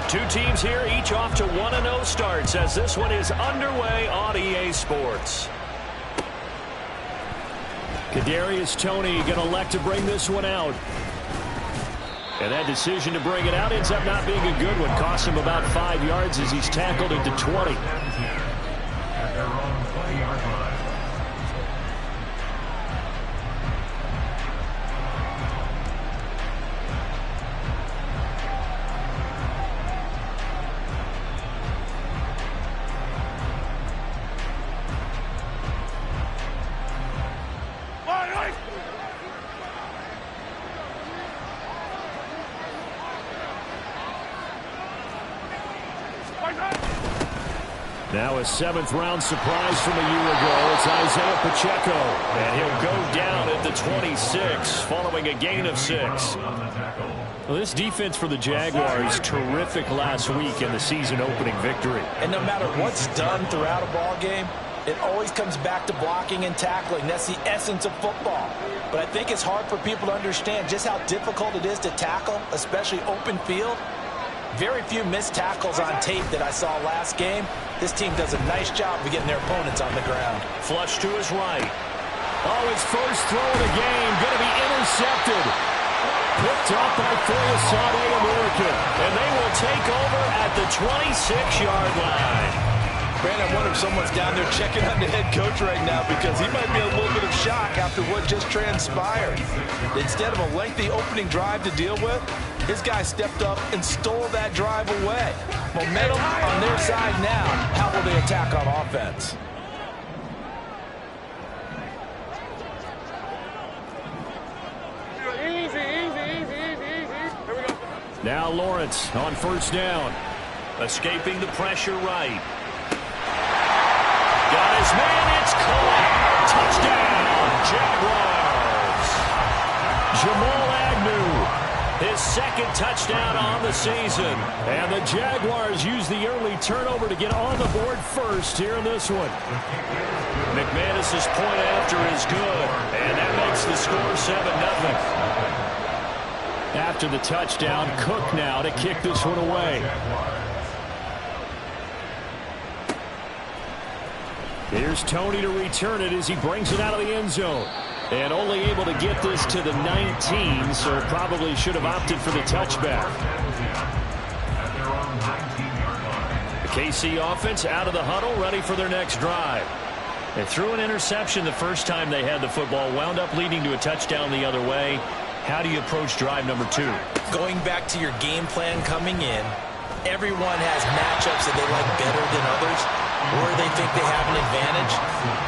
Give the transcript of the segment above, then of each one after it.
Two teams here, each off to 1-0 starts as this one is underway on EA Sports. Kadarius Toney going to elect to bring this one out. And that decision to bring it out ends up not being a good one. Cost him about 5 yards as he's tackled into 20. At their own 20-yard line. Now a 7th-round surprise from a year ago. It's Isaiah Pacheco. And he'll go down at the 26 following a gain of 6. Well, this defense for the Jaguars, terrific last week in the season-opening victory. And no matter what's done throughout a ball game, it always comes back to blocking and tackling. That's the essence of football. But I think it's hard for people to understand just how difficult it is to tackle, especially open field. Very few missed tackles on tape that I saw last game. This team does a nice job of getting their opponents on the ground. Flush to his right. Oh, his first throw of the game going to be intercepted. Picked up by Foyesade American. And they will take over at the 26-yard line. Brandon, I wonder if someone's down there checking on the head coach right now because he might be in a little bit of shock after what just transpired. Instead of a lengthy opening drive to deal with, his guy stepped up and stole that drive away. Momentum on their side now. How will they attack on offense? Here we go. Now Lawrence on first down. Escaping the pressure right. Got his man, it's caught. Touchdown, Jaguars. Jamal Agnew, his second touchdown on the season. And the Jaguars use the early turnover to get on the board first here in this one. McManus's point after is good. And that makes the score 7-0. After the touchdown, Cook now to kick this one away. Here's Toney to return it as he brings it out of the end zone. And only able to get this to the 19, so probably should have opted for the touchback. The KC offense out of the huddle, ready for their next drive. They threw an interception the first time they had the football, wound up leading to a touchdown the other way. How do you approach drive number 2? Going back to your game plan coming in, everyone has matchups that they like better than others, or they think they have an advantage.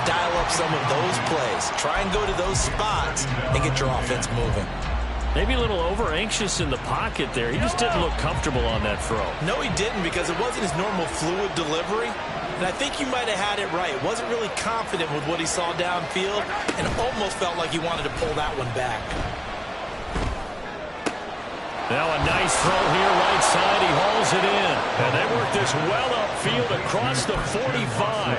Dial up some of those plays. Try and go to those spots and get your offense moving. Maybe a little over-anxious in the pocket there. He just didn't look comfortable on that throw. No, he didn't, because it wasn't his normal fluid delivery. And I think you might have had it right. Wasn't really confident with what he saw downfield, and almost felt like he wanted to pull that one back. Now a nice throw here right side. He hauls it in. And they work this well upfield across the 45.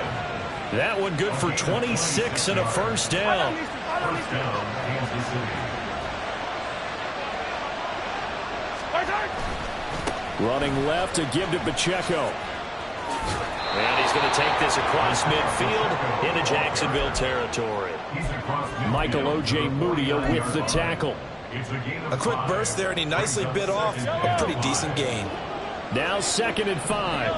That one good for 26 and a first down. Running left to give to Pacheco. And he's going to take this across midfield into Jacksonville territory. Michael O.J. Mudia with the tackle. A quick burst there, and he nicely bit off a pretty decent gain. Now 2nd and 5.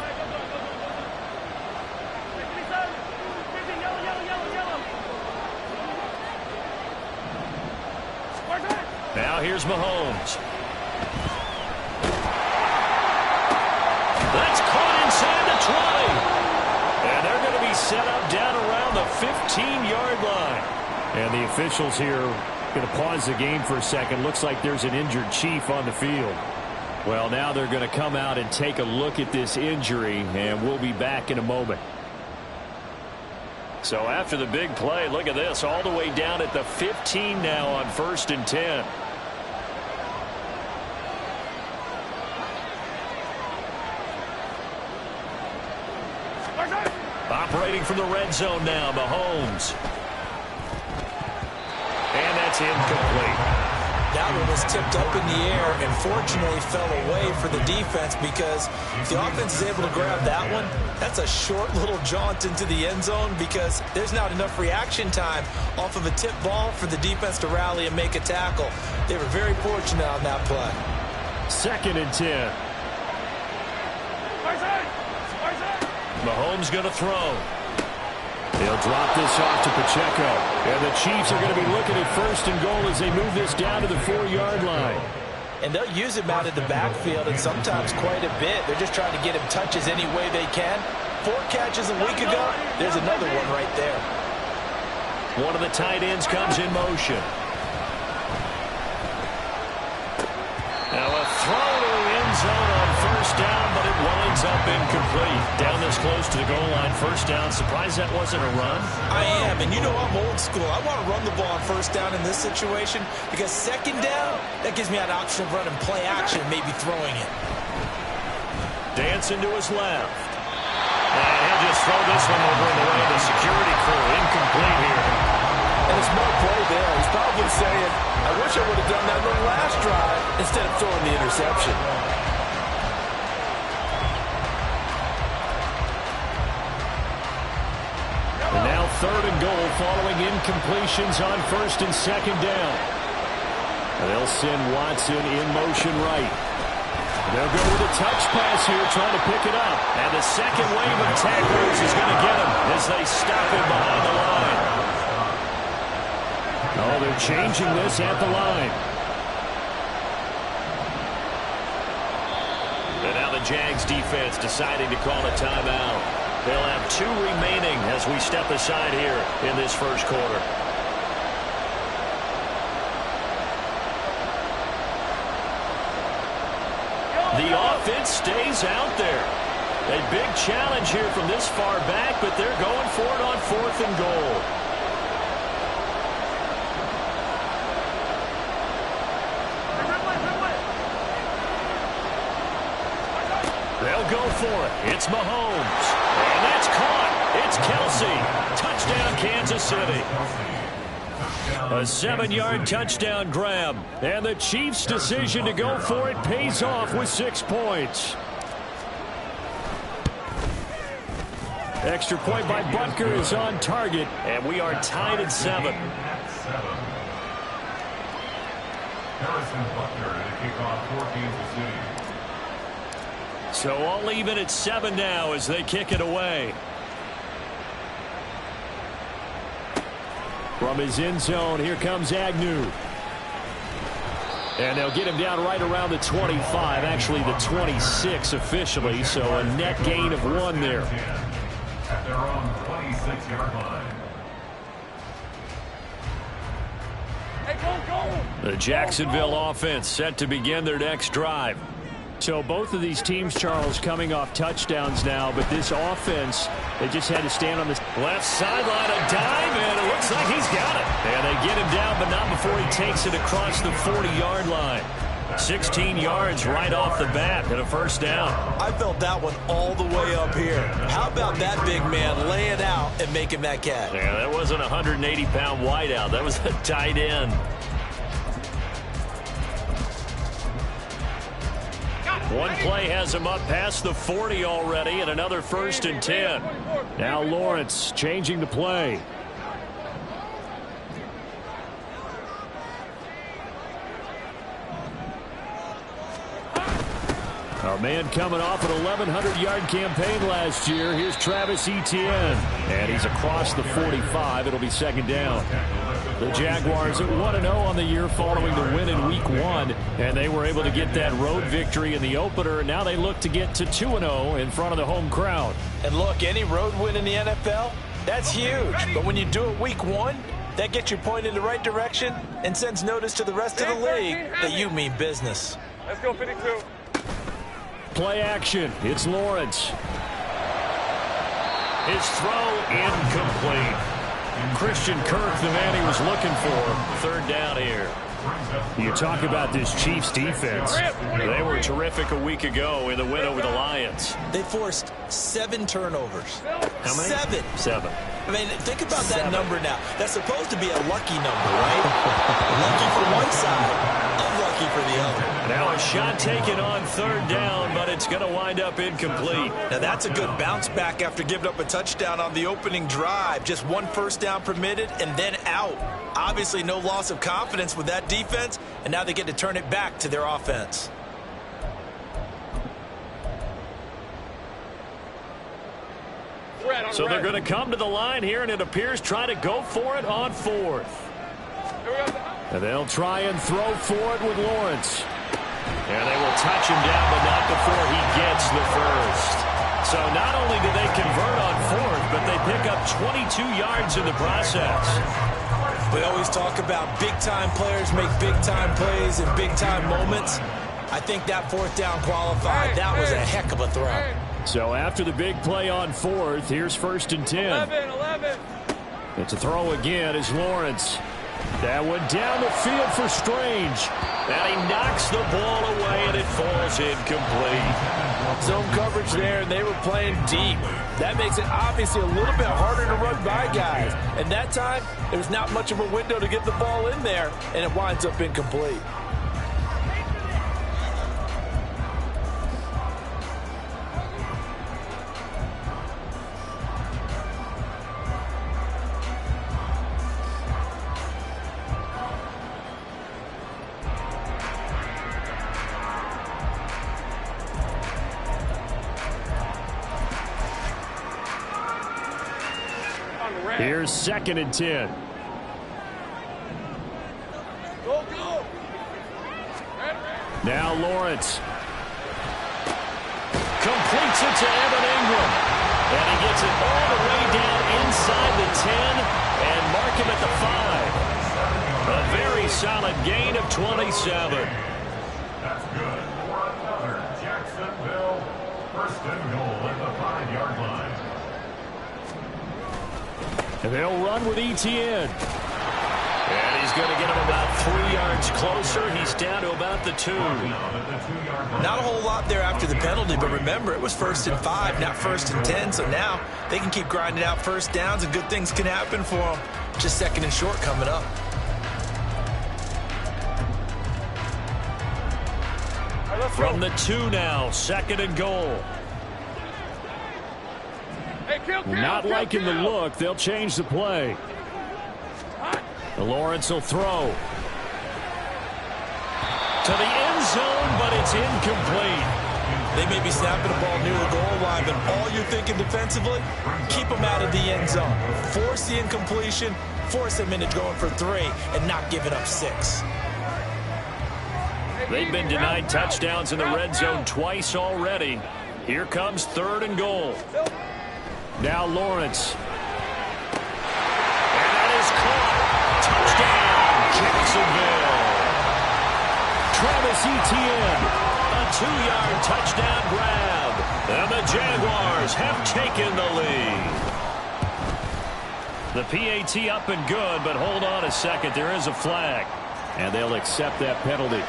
Now here's Mahomes. That's caught inside the 20. And they're going to be set up down around the 15-yard line. And the officials here going to pause the game for a second. Looks like there's an injured Chief on the field. Well, now they're going to come out and take a look at this injury, and we'll be back in a moment. So after the big play, look at this, all the way down at the 15 now on 1st and 10. Operating from the red zone now, Mahomes. And that's incomplete. that one was tipped up in the air and fortunately fell away for the defense, because if the offense is able to grab that one, that's a short little jaunt into the end zone, because there's not enough reaction time off of a tip ball for the defense to rally and make a tackle. They were very fortunate on that play. 2nd and 10. Mahomes going to throw. He'll drop this off to Pacheco. And the Chiefs are going to be looking at 1st and goal as they move this down to the 4-yard line. And they'll use him out of the backfield, and sometimes quite a bit. They're just trying to get him touches any way they can. 4 catches a week ago. There's another one right there. One of the tight ends comes in motion. Now a throw to the end zone on 1st down, but it winds up incomplete. Down this close to the goal line, 1st down. Surprised that wasn't a run? I am, and you know I'm old school. I want to run the ball on 1st down in this situation, because 2nd down, that gives me an option of running play action, maybe throwing it. Dancing to his left. And he'll just throw this one over in the way of the security crew. Incomplete here. And a smart play there. He's probably saying, I wish I would have done that on the last drive instead of throwing the interception. And now 3rd and goal following incompletions on 1st and 2nd down. And they'll send Watson in motion right. They'll go with a touch pass here, trying to pick it up. And the second wave of tacklers is going to get him as they stop him behind the line. Oh, they're changing this at the line. And now the Jags defense deciding to call a timeout. They'll have 2 remaining as we step aside here in this 1st quarter. The offense stays out there. A big challenge here from this far back, but they're going for it on 4th and goal. They'll go for it. It's Mahomes. And that's caught. It's Kelsey. Touchdown, Kansas City. A 7-yard touchdown grab. And the Chiefs' decision to go for it pays off with 6 points. Extra point by Butker is on target. And we are tied at 7. Harrison Butker to kick off for Kansas City. So all even at 7 now as they kick it away. From his end zone, here comes Agnew. And they'll get him down right around the 25, actually the 26 officially, so a net gain of 1 there. At their own 26-yard line. The Jacksonville offense set to begin their next drive. So both of these teams, Charles, coming off touchdowns now, but this offense, they just had to stand on this left sideline, a dive, and it looks like he's got it. And they get him down, but not before he takes it across the 40-yard line. 16 yards right off the bat and a 1st down. I felt that one all the way up here. How about that big man laying out and making that catch? Yeah, that wasn't a 180-pound wideout. That was a tight end. One play has him up past the 40 already, and another 1st and 10. Now Lawrence changing the play. A man coming off an 1,100-yard campaign last year. Here's Travis Etienne. And he's across the 45. It'll be 2nd down. The Jaguars at 1-0 on the year following the win in Week 1. And they were able to get that road victory in the opener. Now they look to get to 2-0 in front of the home crowd. And look, any road win in the NFL, that's huge. But when you do it Week 1, that gets your point in the right direction and sends notice to the rest of the league that you mean business. Let's go 52. Play action. It's Lawrence. His throw incomplete. Christian Kirk, the man he was looking for. 3rd down here. You talk about this Chiefs defense. They were terrific a week ago in the win over the Lions. They forced 7 turnovers. How many? 7. 7. I mean, think about that number now. That's supposed to be a lucky number, right? Lucky for one side, unlucky for the other. Now a shot taken on 3rd down, but it's going to wind up incomplete. Now that's a good bounce back after giving up a touchdown on the opening drive. Just 1 first down permitted and then out. Obviously no loss of confidence with that defense, and now they get to turn it back to their offense. So they're going to come to the line here, and it appears try to go for it on 4th. And they'll try and throw for it with Lawrence. And they will touch him down, but not before he gets the first. So not only do they convert on 4th, but they pick up 22 yards in the process. We always talk about big-time players make big-time plays in big-time moments. I think that 4th down qualified. That was a heck of a throw. So after the big play on 4th, here's 1st and 10. 11. It's a throw again is Lawrence. That one down the field for Strange. And he knocks the ball away, and it falls incomplete. Zone coverage there, and they were playing deep. That makes it obviously a little bit harder to run by guys. And that time, there's not much of a window to get the ball in there, and it winds up incomplete. Here's 2nd and 10. Go. Now Lawrence. Completes it to Evan Ingram. And he gets it all the way down inside the 10 and mark him at the 5. A very solid gain of 27. That's good for another Jacksonville 1st and goal at the 5-yard line. And they'll run with Etienne. And he's going to get him about 3 yards closer. He's down to about the 2. Not a whole lot there after the penalty, but remember, it was 1st and 5, not 1st and 10. So now they can keep grinding out first downs, and good things can happen for them. Just 2nd and short coming up. From the 2 now, 2nd and goal. Not liking the look. They'll change the play. Lawrence will throw. To the end zone, but it's incomplete. They may be snapping the ball near the goal line, but all you're thinking defensively, keep them out of the end zone. Force the incompletion, force them into going for 3, and not giving up 6. They've been denied touchdowns in the red zone twice already. Here comes 3rd and goal. Now Lawrence. And that is caught. Touchdown, Jacksonville. Travis Etienne. A 2-yard touchdown grab. And the Jaguars have taken the lead. The PAT up and good, but hold on a second. There is a flag. And they'll accept that penalty.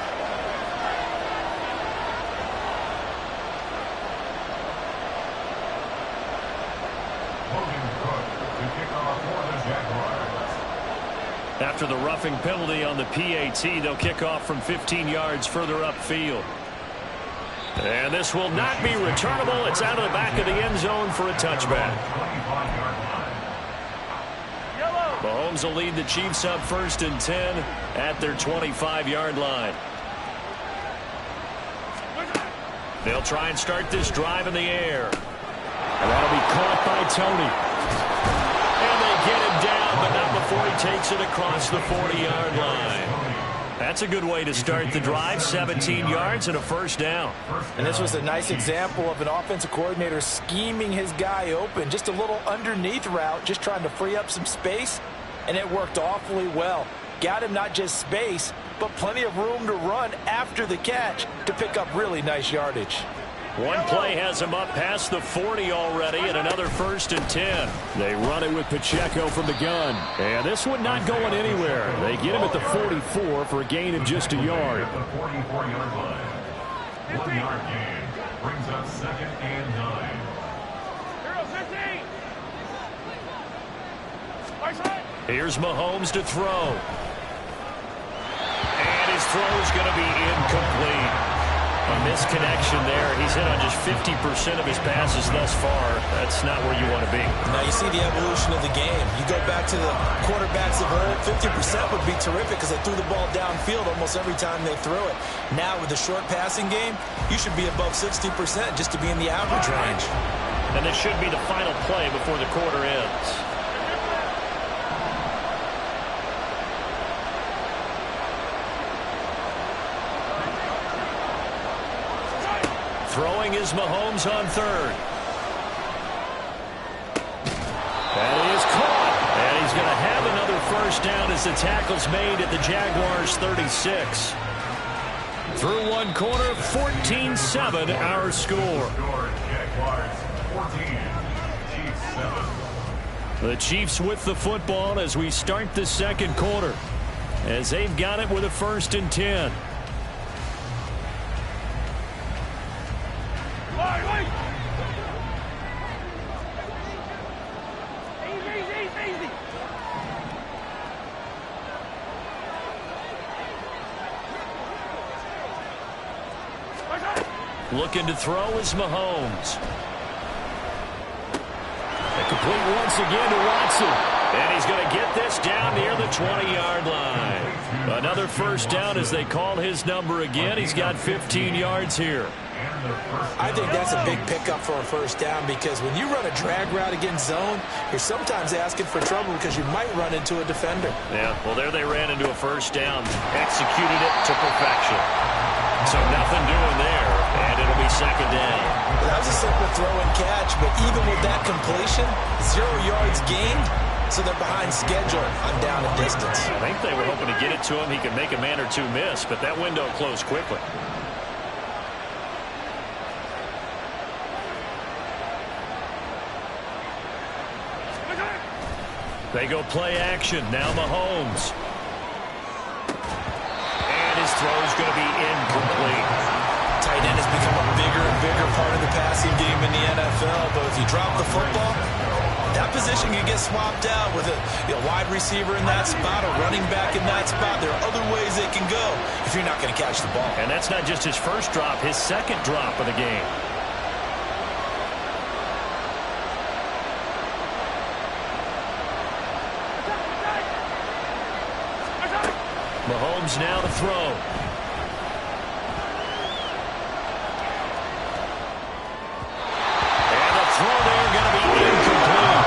After the roughing penalty on the PAT, they'll kick off from 15 yards further upfield. And this will not be returnable. It's out of the back of the end zone for a touchback. Mahomes will lead the Chiefs up 1st and 10 at their 25-yard line. They'll try and start this drive in the air. And that'll be caught by Tony. Get him down, but not before he takes it across the 40-yard line. That's a good way to start the drive. 17 yards and a 1st down. And this was a nice example of an offensive coordinator scheming his guy open. Just a little underneath route, just trying to free up some space, and it worked awfully well. Got him not just space, but plenty of room to run after the catch to pick up really nice yardage. One play has him up past the 40 already, and another 1st and 10. They run it with Pacheco from the gun. And this one not going anywhere. They get him at the 44 for a gain of just a yard. At the 44-yard line. 1 yard gain brings up 2nd and 9. Here's Mahomes to throw. And his throw is going to be incomplete. A misconnection there. He's hit on just 50% of his passes thus far. That's not where you want to be. Now you see the evolution of the game. You go back to the quarterbacks of old, 50% would be terrific because they threw the ball downfield almost every time they threw it. Now with the short passing game, you should be above 60% just to be in the average range. And this should be the final play before the quarter ends. Throwing is Mahomes on 3rd. That is caught. And he's going to have another 1st down as the tackle's made at the Jaguars' 36. Through one quarter, 14-7 our score. Jaguars 14, Chiefs 7. The Chiefs with the football as we start the 2nd quarter, as they've got it with a 1st and 10. Looking to throw is Mahomes. A complete once again to Watson. And he's going to get this down near the 20-yard line. Another 1st down as they call his number again. He's got 15 yards here. I think that's a big pickup for a 1st down because when you run a drag route against zone, you're sometimes asking for trouble because you might run into a defender. Yeah, well, there they ran into a 1st down. Executed it to perfection. So nothing doing there, and it'll be 2nd down. Well, that was a simple throw and catch, but even with that completion, 0 yards gained, so they're behind schedule on down and distance. I think they were hoping to get it to him. He could make a man or two miss, but that window closed quickly. They go play action. Now Mahomes. And his throw is going to be incomplete. Tight end has become a bigger and bigger part of the passing game in the NFL, but if you drop the football, that position can get swapped out with a wide receiver in that spot, a running back in that spot. There are other ways they can go if you're not going to catch the ball. And that's not just his 1st drop, his 2nd drop of the game. Mahomes now to throw. And the throw there going to be incomplete.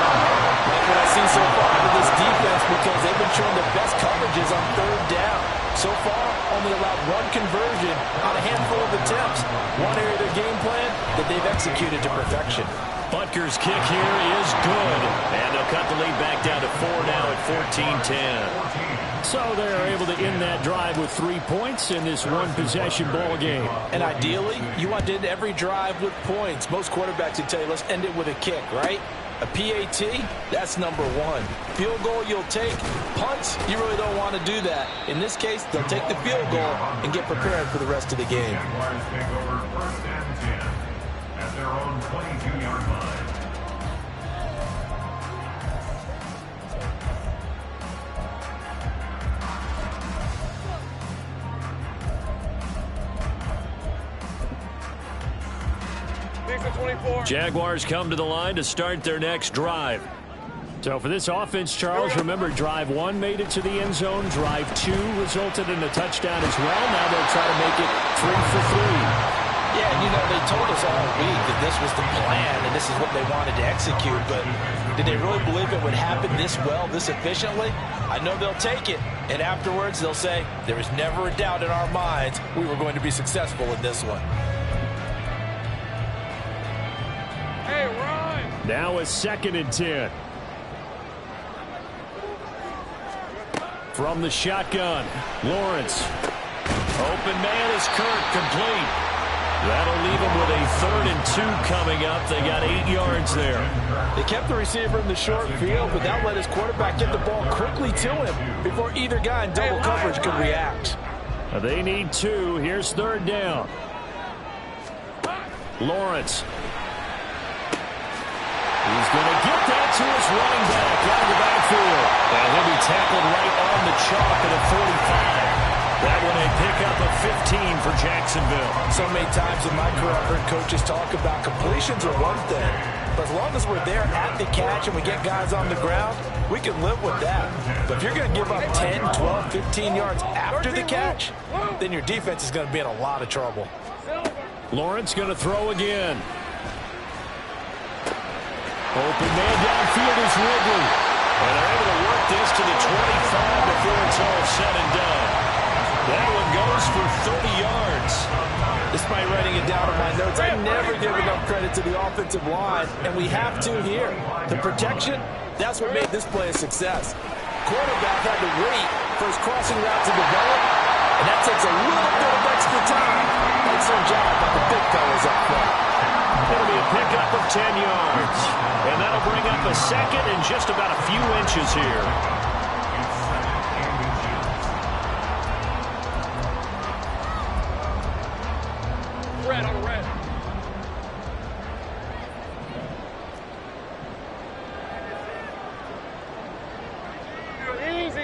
Like what I've seen so far out of this defense because they've been showing their best coverages on 3rd down. So far, only allowed 1 conversion on a handful of attempts. One area of their game plan that they've executed to perfection. Butker's kick here is good. And they'll cut the lead back down to 4 now at 14-10. So they're able to end that drive with 3 points in this one-possession ball game. And ideally, you want to end every drive with points. Most quarterbacks would tell you, let's end it with a kick, right? A PAT, that's number 1. Field goal, you'll take. Punts, you really don't want to do that. In this case, they'll take the field goal and get prepared for the rest of the game. Jaguars take over 1st and 10 at their own 22-yard line. Jaguars come to the line to start their next drive. So for this offense, Charles, remember drive 1 made it to the end zone. Drive 2 resulted in a touchdown as well. Now they'll try to make it 3 for 3. Yeah, and they told us all week that this was the plan and this is what they wanted to execute, but did they really believe it would happen this well, this efficiently? I know they'll take it, and afterwards they'll say, there was never a doubt in our minds we were going to be successful in this one. Hey, Ron! Now a 2nd and 10. From the shotgun, Lawrence. Open man is Kirk, complete. That'll leave them with a 3rd and 2 coming up. They got 8 yards there. They kept the receiver in the short field, but that let his quarterback get the ball quickly to him before either guy in double coverage could react. They need 2. Here's 3rd down. Lawrence. He's going to get that to his running back out of the backfield. And he'll be tackled right on the chalk at a 45. That one a pickup of 15 for Jacksonville. So many times in my career, I've heard coaches talk about completions are one thing. But as long as we're there at the catch and we get guys on the ground, we can live with that. But if you're going to give up 10, 12, 15 yards after the catch, then your defense is going to be in a lot of trouble. Lawrence going to throw again. Open man downfield is Ridley. And they're able to work this to the 25 before it's all said and done. That one goes for 30 yards. Despite writing it down in my notes, I never give enough credit to the offensive line, and we have to here. The protection, that's what made this play a success. Quarterback had to wait for his crossing route to develop, and that takes a little bit of extra time. Excellent job by the big fellas up front. It'll be a pickup of 10 yards. And that'll bring up a 2nd and just about a few inches here. Red on red. Easy.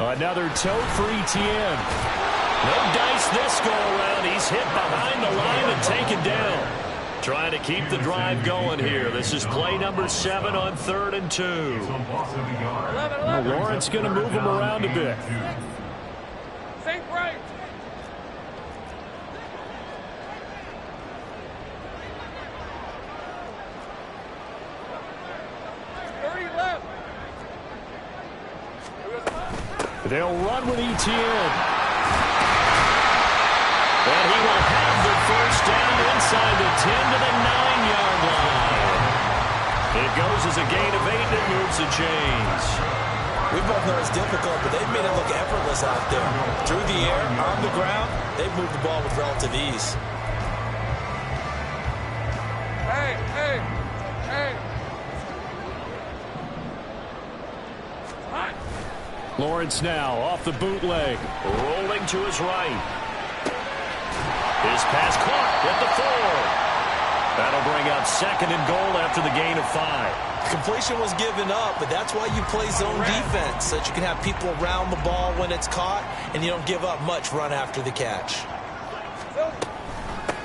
Another tote for ETN. No dice this go around. He's hit behind the line and taken down. Trying to keep the drive going here. This is play number 7 on 3rd and 2. 11. Lawrence going to move him around a bit. Think right. They'll run with ETN. And he will have the first down inside the 10 to the 9-yard line. It goes as a gain of 8 and it moves the chains. We both know it's difficult, but they've made it look effortless out there. Through the air, on the ground, they've moved the ball with relative ease. Hey. Lawrence now off the bootleg. Rolling to his right. His pass caught at the 4. That'll bring up 2nd and goal after the gain of 5. Completion was given up, but that's why you play zone defense, so that you can have people around the ball when it's caught, and you don't give up much run after the catch.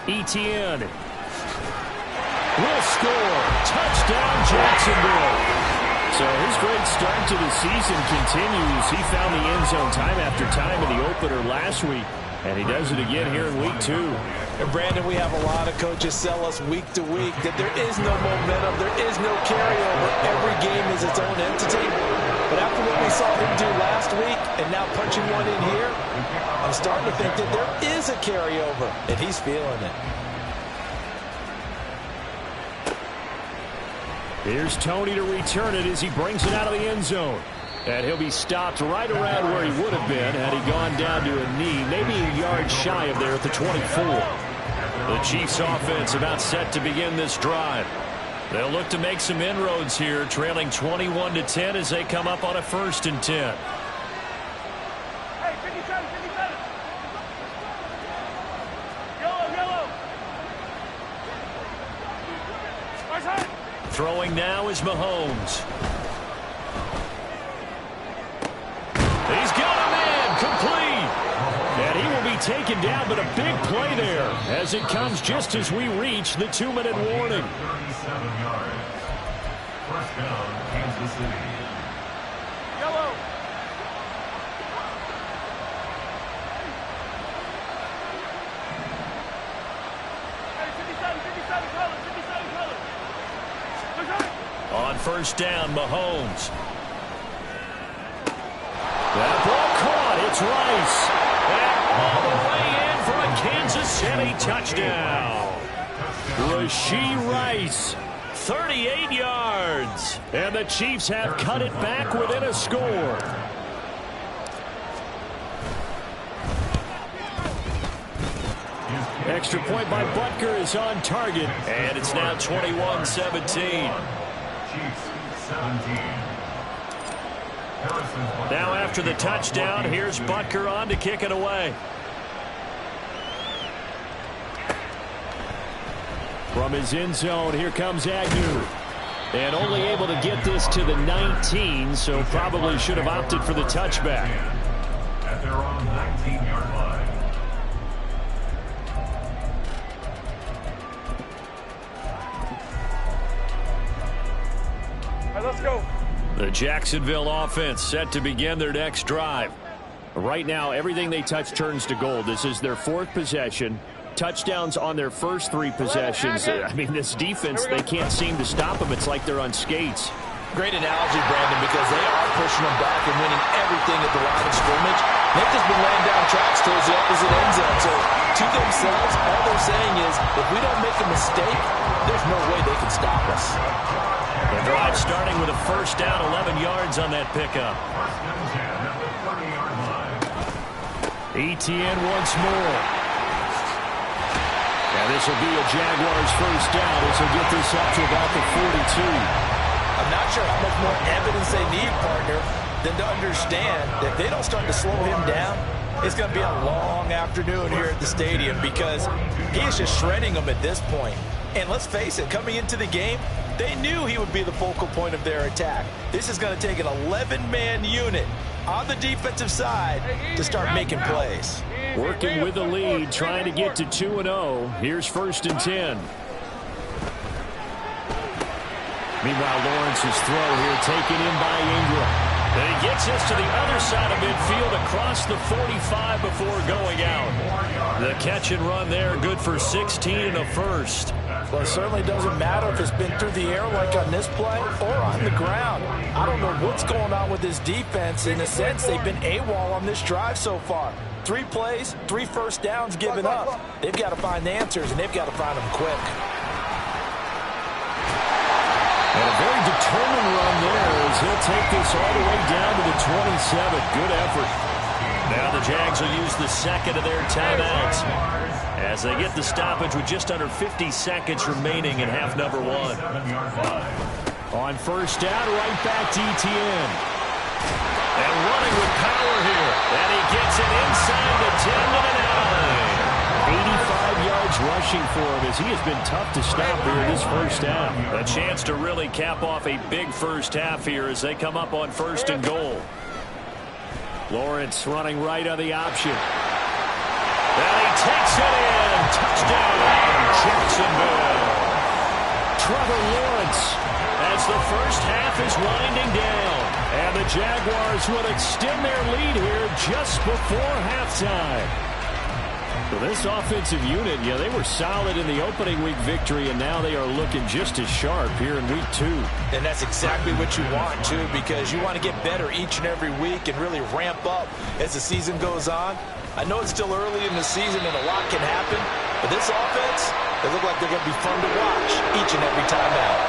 ETN will score. Touchdown, Jacksonville. So his great start to the season continues. He found the end zone time after time in the opener last week, and he does it again here in week 2. And Brandon, we have a lot of coaches sell us week to week that there is no momentum, there is no carryover. Every game is its own entity. But after what we saw him do last week and now punching one in here, I'm starting to think that there is a carryover, and he's feeling it. Here's Tony to return it as he brings it out of the end zone. And he'll be stopped right around where he would have been had he gone down to a knee, maybe a yard shy of there at the 24. The Chiefs offense about set to begin this drive. They'll look to make some inroads here, trailing 21-10 as they come up on a 1st and 10. Hey, 57. Yellow. Throwing now is Mahomes. He's got a man complete. And he will be taken down, but a big play there as it comes just as we reach the 2-minute warning. 37 yards. First down, Kansas City. Yellow. Hey, 57 color. On 1st down, Mahomes. That ball caught. It's Rice. And all the way in for a Kansas City touchdown. Rashee Rice, 38 yards. And the Chiefs have cut it back within a score. Extra point by Butker is on target, and it's now 21-17. Chiefs 17. Now after the touchdown, here's Butker on to kick it away. From his end zone, here comes Agnew. And only able to get this to the 19, so probably should have opted for the touchback. At their own 19-yard line. All right, let's go. The Jacksonville offense set to begin their next drive. Right now, everything they touch turns to gold. This is their 4th possession. Touchdowns on their first 3 possessions. I mean, this defense, they can't seem to stop them. It's like they're on skates. Great analogy, Brandon, because they are pushing them back and winning everything at the line of scrimmage. They've just been laying down tracks towards the opposite end zone. So, to themselves, all they're saying is, if we don't make a mistake, there's no way they can stop us. The drive starting with a first down, 11 yards on that pickup. First and 10 at the 30-yard line. Etienne once more. Now this will be a Jaguars first down as he'll get this up to about the 42. I'm not sure how much more evidence they need, partner, than to understand that if they don't start to slow him down, it's going to be a long afternoon here at the stadium because he is just shredding them at this point. And let's face it, coming into the game, they knew he would be the focal point of their attack. This is going to take an 11-man unit on the defensive side to start making plays. Working with the lead, trying to get to 2-0. Here's first and 10. Meanwhile, Lawrence's throw here taken in by Ingram. And he gets this to the other side of midfield across the 45 before going out. The catch and run there, good for 16 and a first. Well, it certainly doesn't matter if it's been through the air like on this play or on the ground. I don't know what's going on with this defense. In a sense, they've been AWOL on this drive so far. 3 plays, 3 first downs given up. They've got to find the answers, and they've got to find them quick. And a very determined run there as he'll take this all the way down to the 27. Good effort. Now the Jags will use the second of their timeouts as they get the stoppage with just under 50 seconds remaining in half number 1. On first down, right back to Etienne. And running with power here. And he gets it inside the 10 to the 9. 85 yards rushing for him as he has been tough to stop here this first half. A chance to really cap off a big first half here as they come up on first and goal. Lawrence running right on the option. And he takes it in. Touchdown, Jacksonville. Trevor Lawrence as the first half is winding down. And the Jaguars will extend their lead here just before halftime. So this offensive unit, yeah, they were solid in the opening week victory, and now they are looking just as sharp here in week 2. And that's exactly what you want, too, because you want to get better each and every week and really ramp up as the season goes on. I know it's still early in the season and a lot can happen, but this offense, they look like they're going to be fun to watch each and every time out.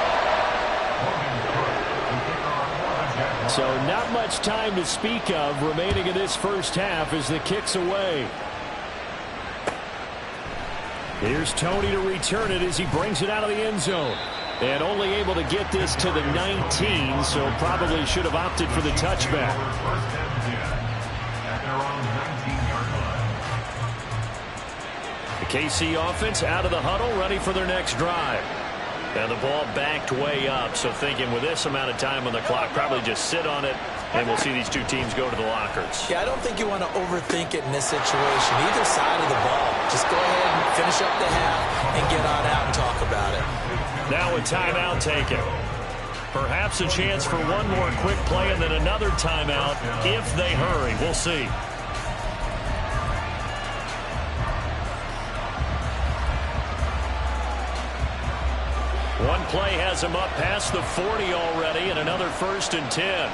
So not much time to speak of remaining in this first half as the kick's away. Here's Tony to return it as he brings it out of the end zone. And only able to get this to the 19, so probably should have opted for the touchback. The KC offense out of the huddle, ready for their next drive. And the ball backed way up, so thinking with this amount of time on the clock, probably just sit on it, and we'll see these two teams go to the lockers. Yeah, I don't think you want to overthink it in this situation. Either side of the ball. Just go ahead and finish up the half and get on out and talk about it. Now a timeout taken. Perhaps a chance for one more quick play and then another timeout if they hurry. We'll see. One play has him up past the 40 already, and another first and 10.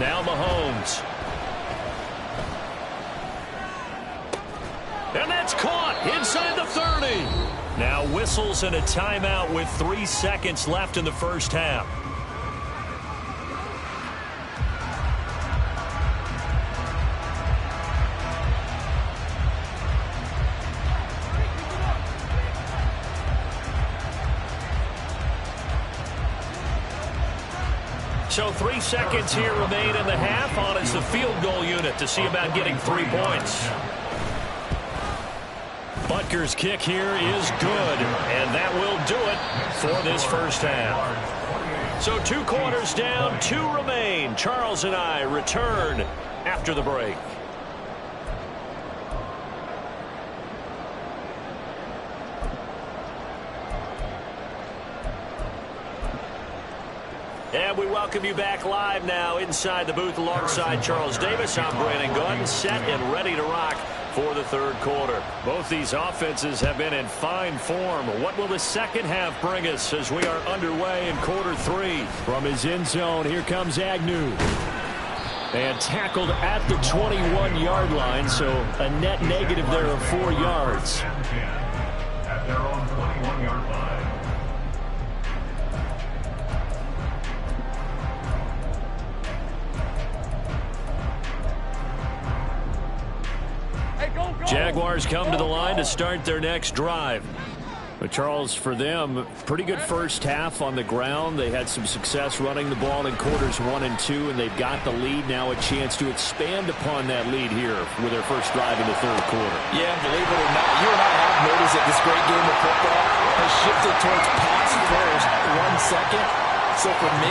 Now Mahomes. And that's caught inside the 30. Now whistles and a timeout with 3 seconds left in the first half. So 3 seconds here remain in the half. On is the field goal unit to see about getting 3 points. Butker's kick here is good, and that will do it for this first half. So 2 quarters down, 2 remain. Charles and I return after the break. And we welcome you back live now inside the booth alongside Charles Davis. I'm Brandon Gaudin, set and ready to rock for the third quarter. Both these offenses have been in fine form. What will the second half bring us as we are underway in quarter 3? From his end zone, here comes Agnew. And tackled at the 21-yard line, so a net negative there of 4 yards. At their own 21-yard line. Jaguars come to the line to start their next drive. But Charles, for them, pretty good first half on the ground. They had some success running the ball in quarters 1 and 2, and they've got the lead now, a chance to expand upon that lead here with their first drive in the third quarter. Yeah, believe it or not, you and I have noticed that this great game of football has shifted towards pass first 1 second. So for me,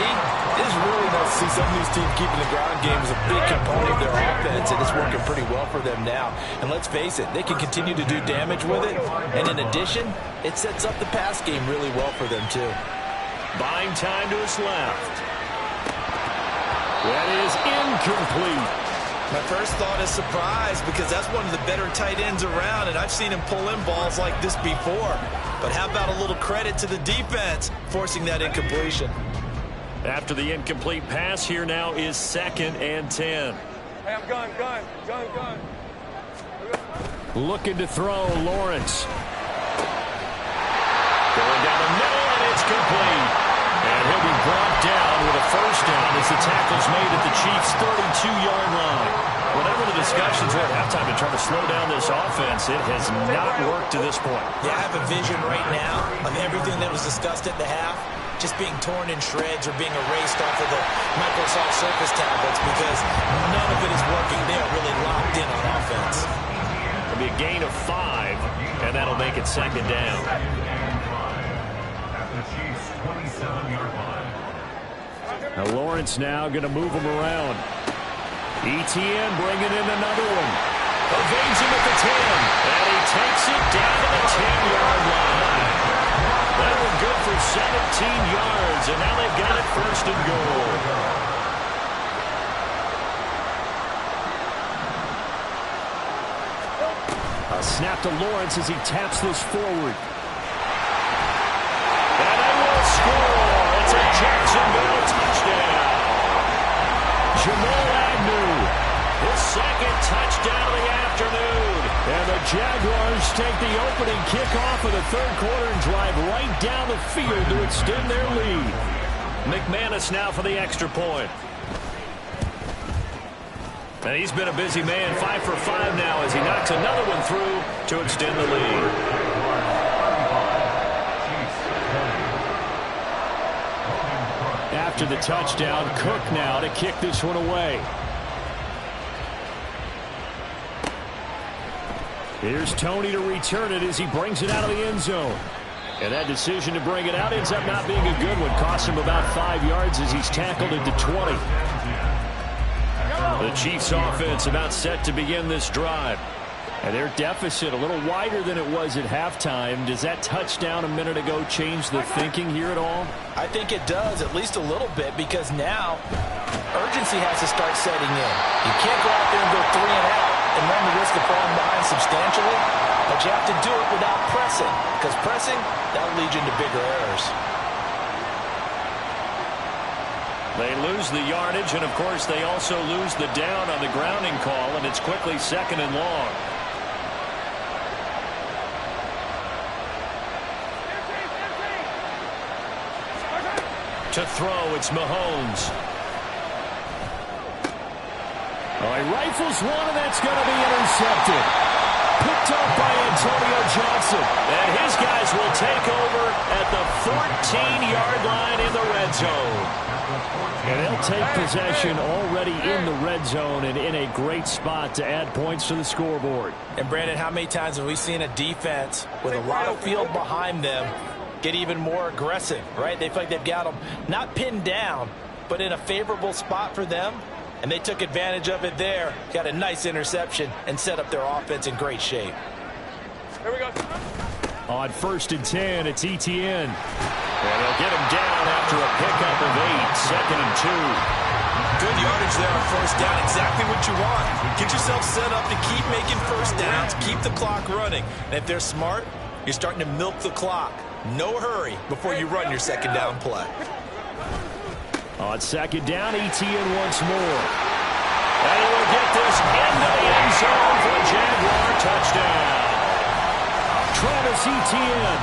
it is really nice to see some of these teams keeping the ground game as a big component of their offense, and it's working pretty well for them now. And let's face it, they can continue to do damage with it. And in addition, it sets up the pass game really well for them too. Buying time to his left. That is incomplete. My first thought is surprise, because that's one of the better tight ends around, and I've seen him pull in balls like this before. But how about a little credit to the defense forcing that incompletion? After the incomplete pass, here now is 2nd and 10. Hey, I'm gun. Looking to throw, Lawrence. Going down the middle, and it's complete. And he'll be brought down with a first down as the tackle's made at the Chiefs' 32-yard line. Whatever the discussions were at halftime to try to slow down this offense, it has not worked to this point. Yeah, I have a vision right now of everything that was discussed at the half just being torn in shreds or being erased off of the Microsoft Surface tablets, because none of it is working. They are really locked in on offense. It'll be a gain of 5, and that'll make it 2nd down. At the Chiefs' 27-yard line. Now Lawrence now going to move him around. ETN bringing in another one. Evades him at the 10. And he takes it down to the 10-yard line. That one good for 17 yards. And now they've got it 1st and goal. A snap to Lawrence as he taps this forward. And they will score. It's a Jacksonville touchdown. Jamal Agnew, his 2nd touchdown of the afternoon. And the Jaguars take the opening kickoff of the third quarter and drive right down the field to extend their lead. McManus now for the extra point. And he's been a busy man, 5 for 5 now as he knocks another one through to extend the lead. After the touchdown, Cook now to kick this one away. Here's Tony to return it as he brings it out of the end zone. And that decision to bring it out ends up not being a good one. Costs him about 5 yards as he's tackled at the 20. The Chiefs offense about set to begin this drive. And their deficit a little wider than it was at halftime. Does that touchdown a minute ago change the thinking here at all? I think it does, at least a little bit, because now urgency has to start setting in. You can't go out there and go 3 and out and run the risk of falling behind substantially, but you have to do it without pressing, because pressing, that'll lead you into bigger errors. They lose the yardage, and of course they also lose the down on the grounding call, and it's quickly 2nd and long. To throw, it's Mahomes. Oh, he rifles one, and that's going to be intercepted. Picked up by Antonio Johnson. And his guys will take over at the 14-yard line in the red zone. And they'll take possession already in the red zone and in a great spot to add points to the scoreboard. And, Brandon, how many times have we seen a defense with a lot of field behind them get even more aggressive, right? They feel like they've got them not pinned down, but in a favorable spot for them. And they took advantage of it there, got a nice interception, and set up their offense in great shape. Here we go. On 1st and 10, it's Etienne. And they'll get him down after a pickup of 8, 2nd and 2. Good yardage there on 1st down, exactly what you want. Get yourself set up to keep making 1st downs, keep the clock running. And if they're smart, you're starting to milk the clock. No hurry before you run your 2nd down play. On 2nd down, Etienne once more. And he will get this into the end zone for a Jaguar touchdown. Travis Etienne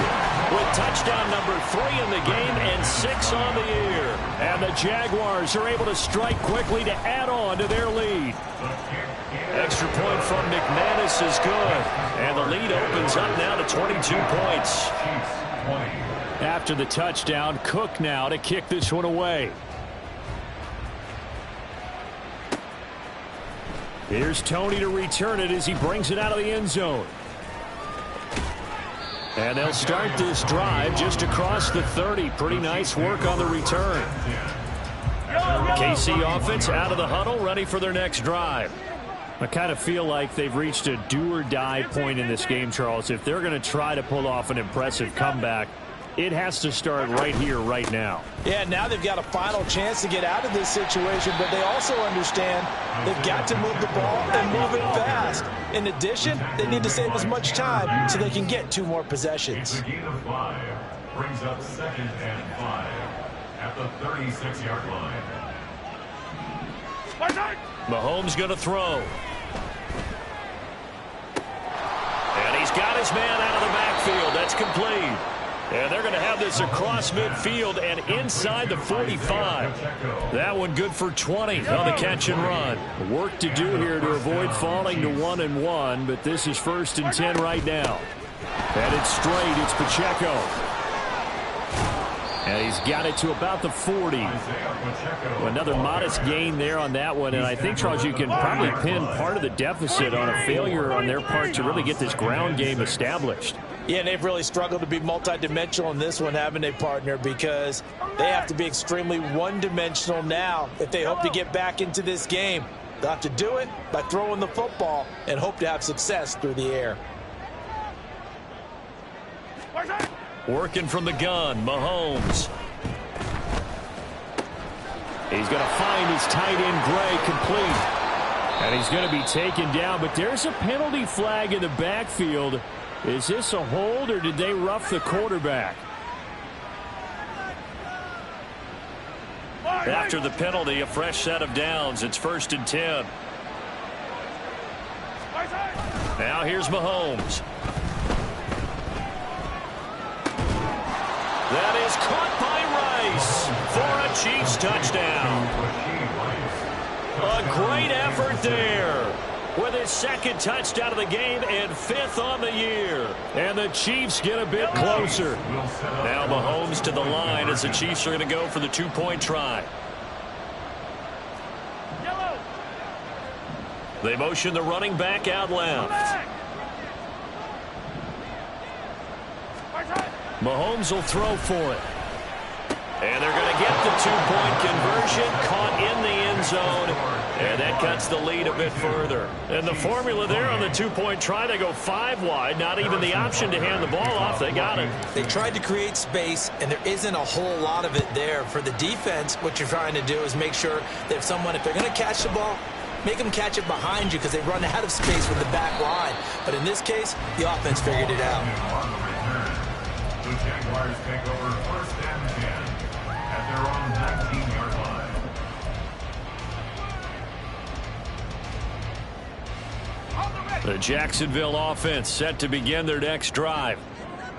with touchdown number 3 in the game and 6 on the year. And the Jaguars are able to strike quickly to add on to their lead. Extra point from McManus is good. And the lead opens up now to 22 points. After the touchdown, Cook now to kick this one away. Here's Tony to return it as he brings it out of the end zone. And they'll start this drive just across the 30. Pretty nice work on the return. KC offense out of the huddle, ready for their next drive. I kind of feel like they've reached a do-or-die point in this game, Charles. If they're going to try to pull off an impressive comeback, it has to start right here, right now. Yeah, now they've got a final chance to get out of this situation, but they also understand they've got to move the ball and move it fast. In addition, they need to save as much time so they can get 2 more possessions. A gain of 5 brings up 2nd and 5 at the 36-yard line. Mahomes going to throw. And he's got his man out of the backfield. That's complete. And they're going to have this across midfield and inside the 45. That one good for 20 on the catch and run. Work to do here to avoid falling to 1-1, but this is 1st and 10 right now. And it's straight. It's Pacheco. And he's got it to about the 40. Another modest gain there on that one. And I think, Charles, you can probably pin part of the deficit on a failure on their part to really get this ground game established. Yeah, and they've really struggled to be multidimensional in this one, haven't they, partner? Because they have to be extremely one-dimensional now if they hope to get back into this game. They'll have to do it by throwing the football and hope to have success through the air. Working from the gun, Mahomes. He's going to find his tight end, Gray, complete. And he's going to be taken down, but there's a penalty flag in the backfield. Is this a hold, or did they rough the quarterback? After the penalty, a fresh set of downs. It's 1st and 10. Now here's Mahomes. That is caught by Rice for a Chiefs touchdown. A great effort there with his 2nd touchdown of the game and 5th on the year. And the Chiefs get a bit closer. Now Mahomes to the line as the Chiefs are going to go for the 2-point try. They motion the running back out left. Mahomes will throw for it. And they're going to get the 2-point conversion, caught in the end zone, and that cuts the lead a bit further. And the formula there on the 2-point try, they go 5 wide, not even the option to hand the ball off. They got it. They tried to create space, and there isn't a whole lot of it there. For the defense, what you're trying to do is make sure that if they're going to catch the ball, make them catch it behind you because they run out of space with the back line. But in this case, the offense figured it out. The Jaguars take over 1st and 10 at their own 19-yard line. The Jacksonville offense set to begin their next drive.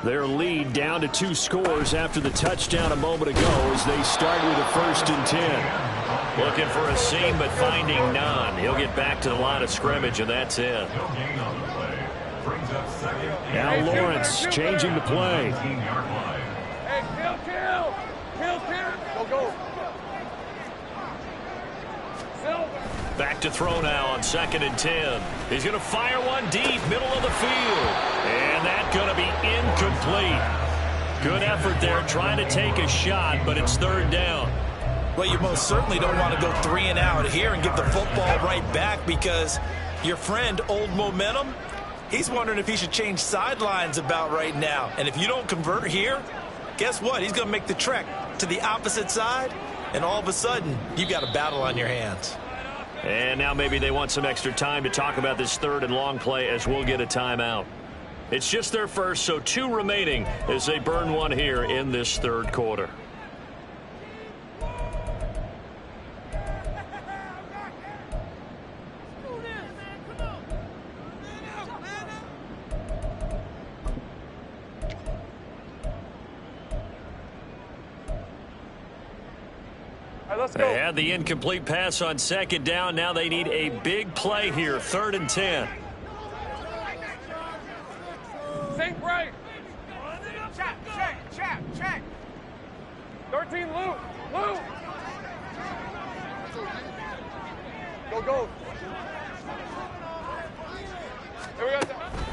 Their lead down to 2 scores after the touchdown a moment ago as they start with a 1st and 10. Looking for a seam but finding none. He'll get back to the line of scrimmage, and that's it. Now Lawrence changing the play. Hey, kill. Go, go. Back to throw now on 2nd and 10. He's going to fire one deep, middle of the field. And that's going to be incomplete. Good effort there trying to take a shot, but it's 3rd down. Well, you most certainly don't want to go 3 and out here and give the football right back because your friend, Old Momentum, he's wondering if he should change sidelines about right now. And if you don't convert here, guess what? He's going to make the trek to the opposite side, and all of a sudden, you've got a battle on your hands. And now maybe they want some extra time to talk about this 3rd and long play as we'll get a timeout. It's just their first, so 2 remaining as they burn one here in this 3rd quarter. They had the incomplete pass on 2nd down. Now they need a big play here. 3rd and 10. Sink right. Check. 13, Luke. Go. Here we go.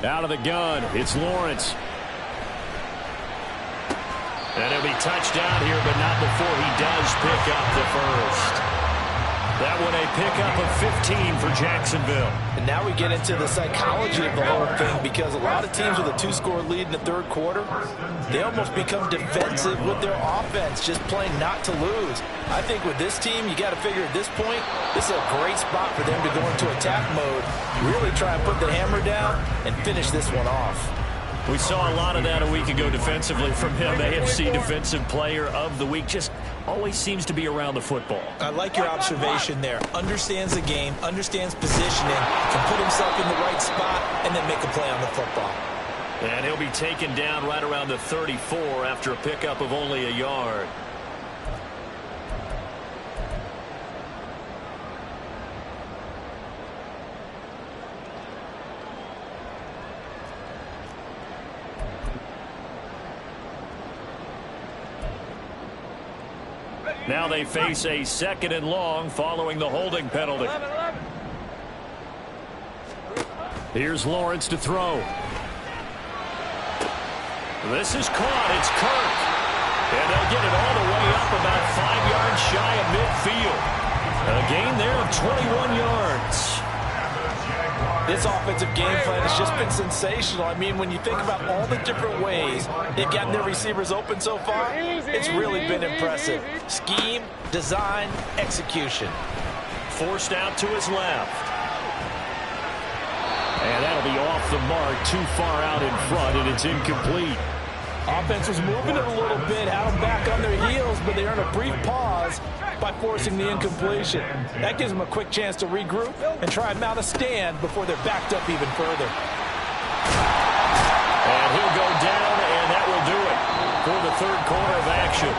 Out of the gun, it's Lawrence. And it'll be touchdown here, but not before he does pick up the first. That one a pickup of 15 for Jacksonville. And now we get into the psychology of the whole thing because a lot of teams with a 2-score lead in the 3rd quarter, they almost become defensive with their offense, just playing not to lose. I think with this team, you got to figure at this point, this is a great spot for them to go into attack mode, really try and put the hammer down and finish this one off. We saw a lot of that a week ago defensively from him. AFC Defensive Player of the Week. Just always seems to be around the football. I like your observation there. Understands the game, understands positioning, can put himself in the right spot, and then make a play on the football. And he'll be taken down right around the 34 after a pickup of only a yard. Now they face a 2nd and long following the holding penalty. 11. Here's Lawrence to throw. This is caught. It's Kirk. And they'll get it all the way up about 5 yards shy of midfield. A gain there of 21 yards. This offensive game plan has just been sensational. I mean, when you think about all the different ways they've gotten their receivers open so far, it's really been impressive. Scheme, design, execution. Forced out to his left. And that'll be off the mark, too far out in front, and it's incomplete. Offense was moving it a little bit, had them back on their heels, but they earned a brief pause by forcing the incompletion. That gives them a quick chance to regroup and try and mount a stand before they're backed up even further. And he'll go down, and that will do it for the 3rd quarter of action.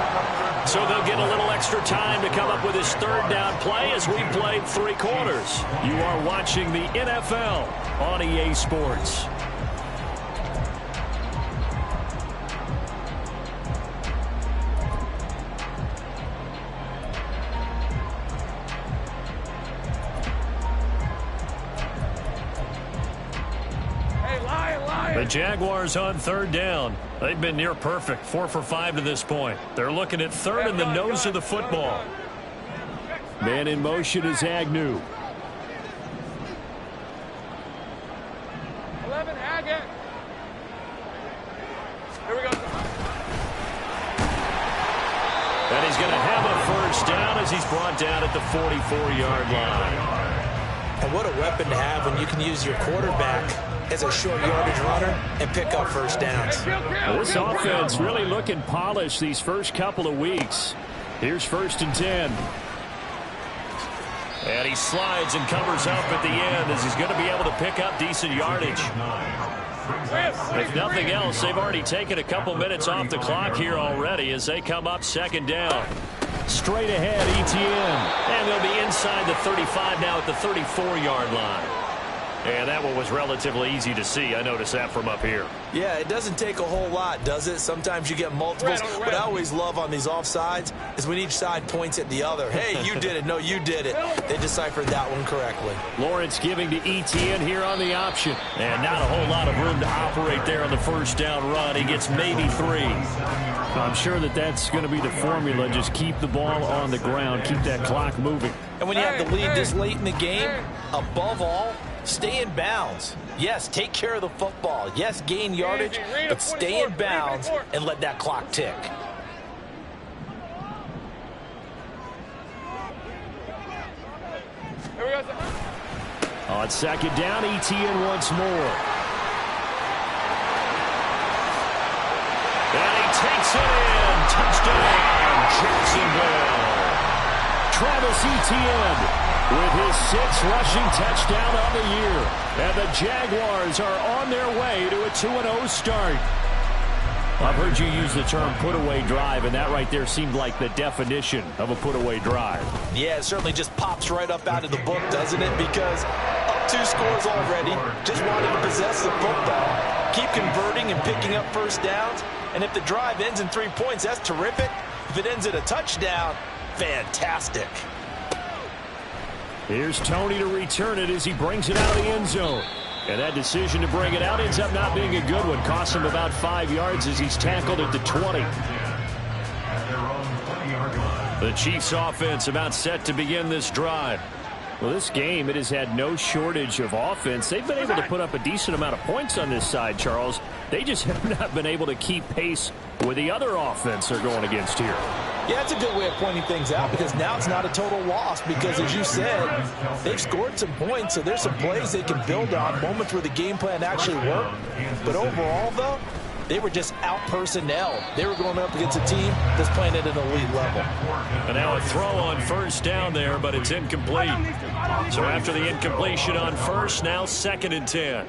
So they'll get a little extra time to come up with his 3rd down play as we played 3 quarters. You are watching the NFL on EA Sports. The Jaguars on 3rd down. They've been near perfect, 4 for 5 to this point. They're looking at 3rd and the nose of the football. Man in motion is Agnew. 11, Haggett. Here we go. And he's going to have a 1st down as he's brought down at the 44-yard line. And what a weapon to have when you can use your quarterback as a short yardage runner and pick up 1st downs. This offense really looking polished these first couple of weeks. Here's 1st and 10. And he slides and covers up at the end as he's going to be able to pick up decent yardage. If nothing else, they've already taken a couple minutes off the clock here already as they come up second down. Straight ahead, ETN. And they'll be inside the 35 now at the 34-yard line. And that one was relatively easy to see. I noticed that from up here. Yeah, it doesn't take a whole lot, does it? Sometimes you get multiples. What I always love on these offsides is when each side points at the other. Hey, you did it. No, you did it. They deciphered that one correctly. Lawrence giving to ETN here on the option. And not a whole lot of room to operate there on the first down run. He gets maybe 3. I'm sure that's going to be the formula. Just keep the ball on the ground. Keep that clock moving. And when you have the lead this late in the game, above all, stay in bounds. Yes, take care of the football. Yes, gain yardage, but stay in bounds and let that clock tick. On second down, ETN once more. And he takes it in. Touchdown, Jacksonville. Travis Etienne with his 6th rushing touchdown on the year. And the Jaguars are on their way to a 2-0 start. I've heard you use the term put-away drive, and that right there seemed like the definition of a put-away drive. Yeah, it certainly just pops right up out of the book, doesn't it? Because up 2 scores already, just wanted to possess the football, keep converting and picking up first downs. And if the drive ends in 3 points, that's terrific. If it ends in a touchdown, fantastic. Here's Tony to return it as he brings it out of the end zone. And that decision to bring it out ends up not being a good one. Costs him about 5 yards as he's tackled at the 20. The Chiefs offense about set to begin this drive. Well, this game, it has had no shortage of offense. They've been able to put up a decent amount of points on this side, Charles. They just have not been able to keep pace with the other offense they're going against here. Yeah, that's a good way of pointing things out because now it's not a total loss because, as you said, they've scored some points, so there's some plays they can build on, moments where the game plan actually worked. But overall, though, they were just out personnel. They were going up against a team that's playing at an elite level. And now a throw on first down there, but it's incomplete. So after the incompletion on first, now 2nd and 10.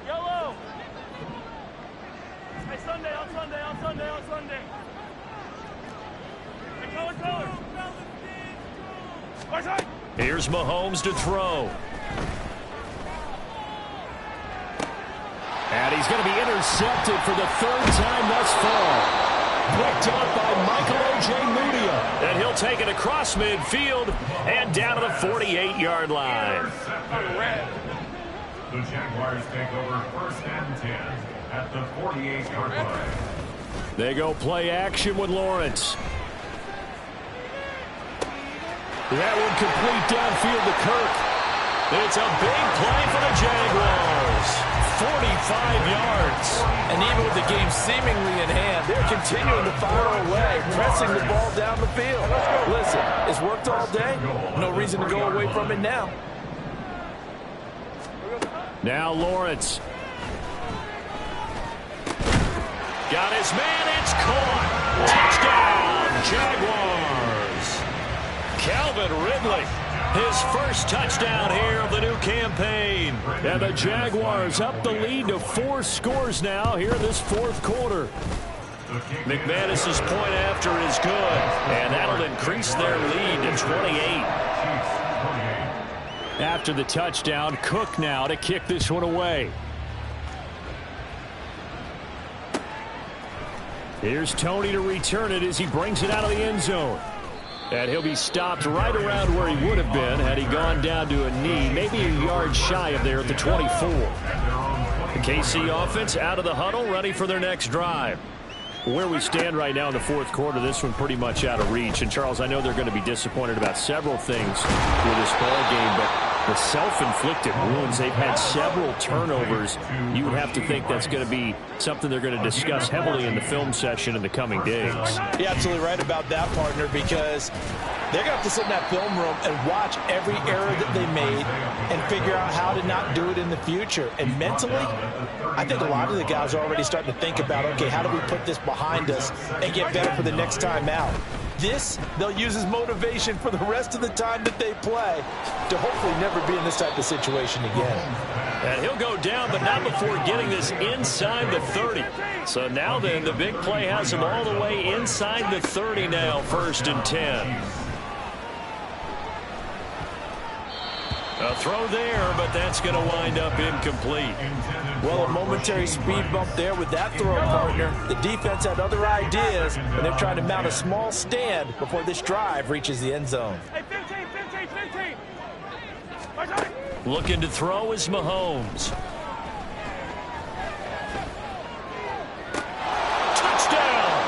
Yellow. Hey, Sunday, on Sunday, on Sunday, on Sunday. Hey, color. Here's Mahomes to throw. And he's going to be intercepted for the 3rd time thus far. Picked up by Michael O.J. Mudia. And he'll take it across midfield and down to the 48-yard line. The Jaguars take over 1st and 10 at the 48-yard line. They go play action with Lawrence. That one complete downfield to Kirk. It's a big play for the Jaguars. 45 yards. And even with the game seemingly in hand, they're continuing to fire away, pressing the ball down the field. Listen, it's worked all day. No reason to go away from it now. Now Lawrence. Got his man. It's caught. Touchdown, Jaguars. Calvin Ridley. His first touchdown here of the new campaign. And the Jaguars up the lead to 4 scores now here in this 4th quarter. McManus's point after is good. And that'll increase their lead to 28. After the touchdown, Cook now to kick this one away. Here's Tony to return it as he brings it out of the end zone. And he'll be stopped right around where he would have been had he gone down to a knee, maybe a yard shy of there at the 24. The KC offense out of the huddle, ready for their next drive. Where we stand right now in the 4th quarter, this one pretty much out of reach. And, Charles, I know they're going to be disappointed about several things with this ball game, but the self-inflicted wounds, they've had several turnovers. You would have to think that's going to be something they're going to discuss heavily in the film session in the coming days. You're absolutely right about that, partner, because they're going to have to sit in that film room and watch every error that they made and figure out how to not do it in the future. And mentally, I think a lot of the guys are already starting to think about, okay, how do we put this behind us and get better for the next time out? this they'll use as motivation for the rest of the time that they play to hopefully never be in this type of situation again. And he'll go down, but not before getting this inside the 30. So now then, the big play has him all the way inside the 30 now, 1st and 10. A throw there, but that's going to wind up incomplete. Well, a momentary speed bump there with that throw, partner. The defense had other ideas, and they're trying to mount a small stand before this drive reaches the end zone. Hey, 15. Looking to throw is Mahomes. Touchdown!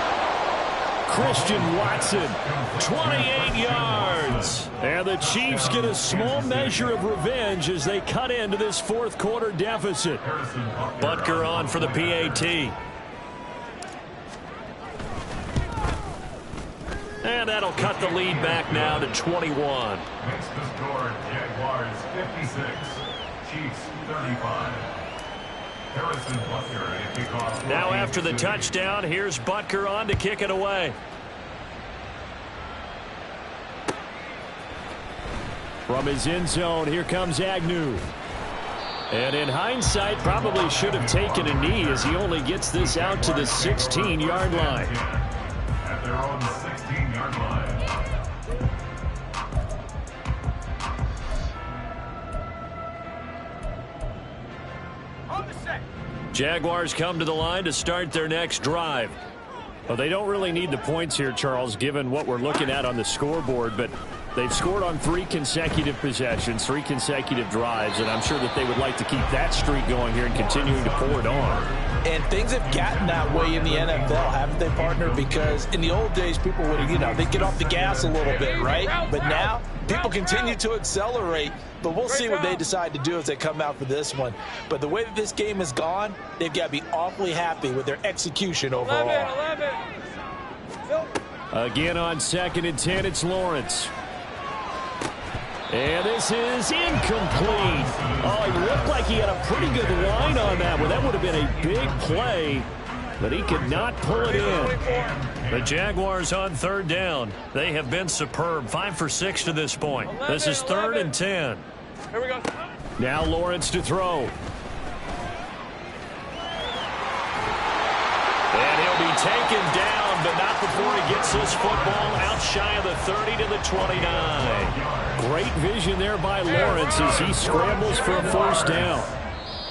Christian Watson, 28 yards. And the Chiefs get a small measure of revenge as they cut into this 4th quarter deficit. Butker on for the PAT. And that'll cut the lead back now to 21. Makes the score Jaguars 56, Chiefs 35. Harrison Butker at kickoff. Now after the touchdown, here's Butker on to kick it away. From his end zone, here comes Agnew. And in hindsight, probably should have taken a knee as he only gets this out to the 16-yard line. At their own 16-yard line. Jaguars come to the line to start their next drive. Well, they don't really need the points here, Charles, given what we're looking at on the scoreboard, but they've scored on 3 consecutive possessions, 3 consecutive drives, and I'm sure that they would like to keep that streak going here and continuing to pour it on. And things have gotten that way in the NFL, haven't they, partner? Because in the old days, people would, they'd get off the gas a little bit, right? But now, people continue to accelerate. But we'll see what they decide to do as they come out for this one. But the way that this game has gone, they've got to be awfully happy with their execution overall. 11. Again on 2nd and 10, it's Lawrence. And this is incomplete. Oh, he looked like he had a pretty good line on that one. That would have been a big play, but he could not pull it in. The Jaguars on 3rd down. They have been superb. 5 for 6 to this point. This is 3rd and 10. Here we go. Now Lawrence to throw. And he'll be taken down, but not before he gets this football out shy of the 30 to the 29. Great vision there by Lawrence as he scrambles for a 1st down.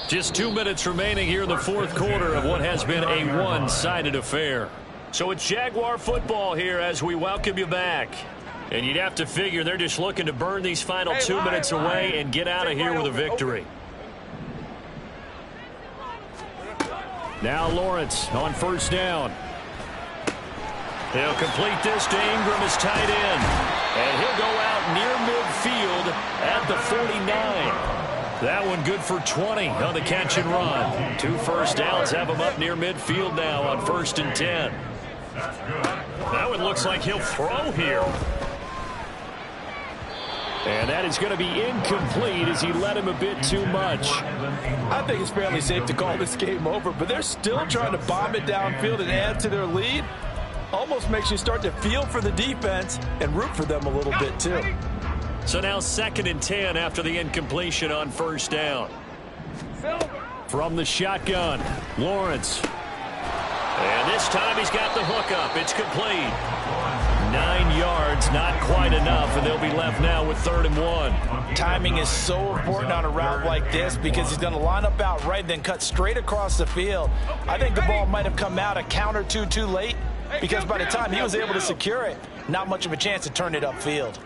Just 2 minutes remaining here in the 4th quarter of what has been a one-sided affair. So it's Jaguar football here as we welcome you back. And you'd have to figure they're just looking to burn these final 2 minutes away and get out of here with a victory. Now Lawrence on 1st down. He'll complete this to Ingram as tight end. And he'll go out near midfield at the 49. That one good for 20 on the catch and run. 2 first downs have him up near midfield now on 1st and 10. That one looks like he'll throw here. And that is going to be incomplete as he led him a bit too much. I think it's fairly safe to call this game over, but they're still trying to bomb it downfield and add to their lead. Almost makes you start to feel for the defense and root for them a little bit too. So now 2nd and 10 after the incompletion on 1st down. From the shotgun, Lawrence. And this time he's got the hook up. It's complete. 9 yards, not quite enough, and they'll be left now with 3rd and 1. Timing is so important on a route like this because he's going to line up out right and then cut straight across the field. I think the ball might have come out a count or two too late because by the time he was able to secure it, not much of a chance to turn it upfield.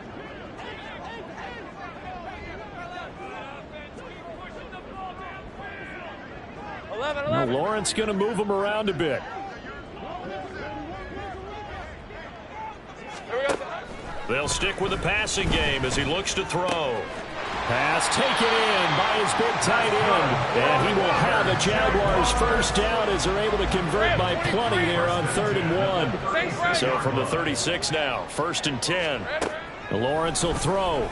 Well, Lawrence going to move him around a bit. They'll stick with the passing game as he looks to throw. Pass taken in by his big tight end. And he will have a Jaguars 1st down as they're able to convert by plenty there on 3rd and 1. So from the 36 now, 1st and 10. Lawrence will throw.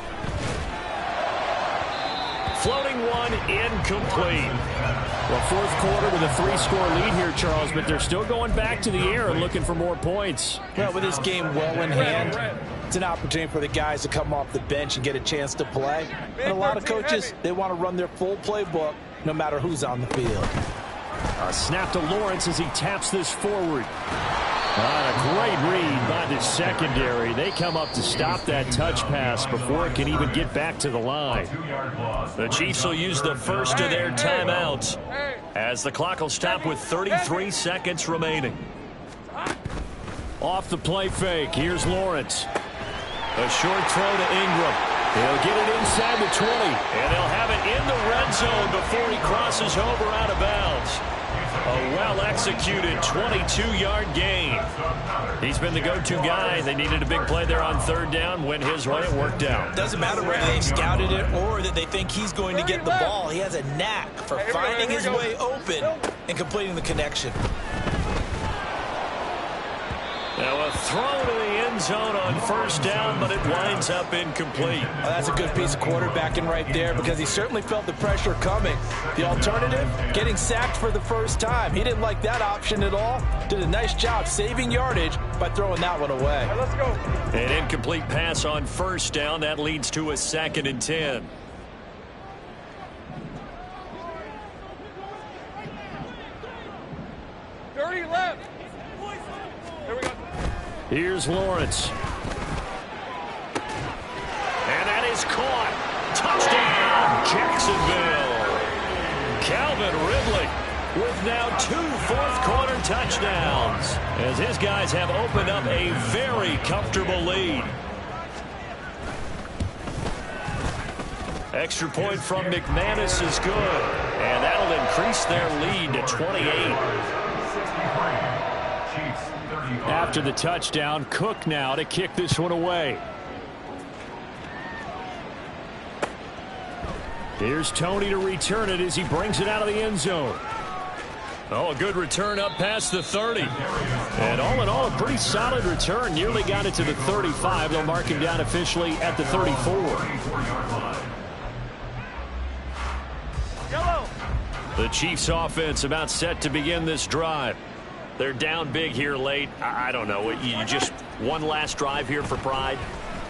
Floating one, incomplete. Well, fourth quarter with a 3-score lead here, Charles, but they're still going back to the air and looking for more points. Well, with this game well in hand, it's an opportunity for the guys to come off the bench and get a chance to play. And a lot of coaches, they want to run their full playbook no matter who's on the field. A snap to Lawrence as he taps this forward. A great read by the secondary. They come up to stop that touch pass before it can even get back to the line. The Chiefs will use the first of their timeouts as the clock will stop with 33 seconds remaining. Off the play fake, here's Lawrence. A short throw to Ingram. He'll get it inside the 20, and he'll have it in the red zone before he crosses over out of bounds. A well-executed 22-yard gain. He's been the go-to guy. They needed a big play there on third down. Went his way. It worked out. Doesn't matter whether they scouted it or that they think he's going to get the ball. He has a knack for finding his way open and completing the connection. Now a throw to the end zone on first down, but it winds up incomplete. Well, that's a good piece of quarterbacking right there because he certainly felt the pressure coming. The alternative, getting sacked for the first time. He didn't like that option at all. Did a nice job saving yardage by throwing that one away. Let's go. An incomplete pass on first down. That leads to a 2nd and 10. Left. There we go. Here's Lawrence. And that is caught. Touchdown, Jacksonville. Calvin Ridley with now 2 fourth-quarter touchdowns as his guys have opened up a very comfortable lead. Extra point from McManus is good, and that'll increase their lead to 28. After the touchdown, Cook now to kick this one away. Here's Tony to return it as he brings it out of the end zone. Oh, a good return up past the 30. And all in all, a pretty solid return. Nearly got it to the 35. They'll mark him down officially at the 34. Yellow. The Chiefs offense about set to begin this drive. They're down big here late. I don't know. You just one last drive here for pride?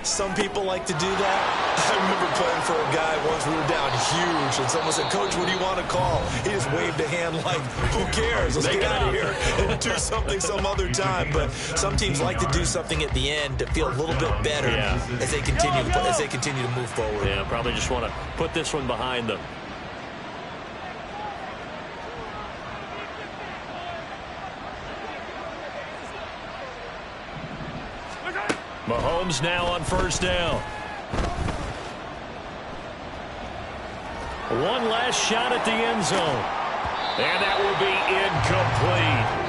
Some people like to do that. I remember playing for a guy once. We were down huge, and someone said, "Coach, what do you want to call?" He just waved a hand like, "Who cares? Let's get out of here and do something some other time." But some teams like to do something at the end to feel a little bit better as they continue to move forward. Yeah, probably just want to put this one behind them. Mahomes now on first down. One last shot at the end zone. And that will be incomplete.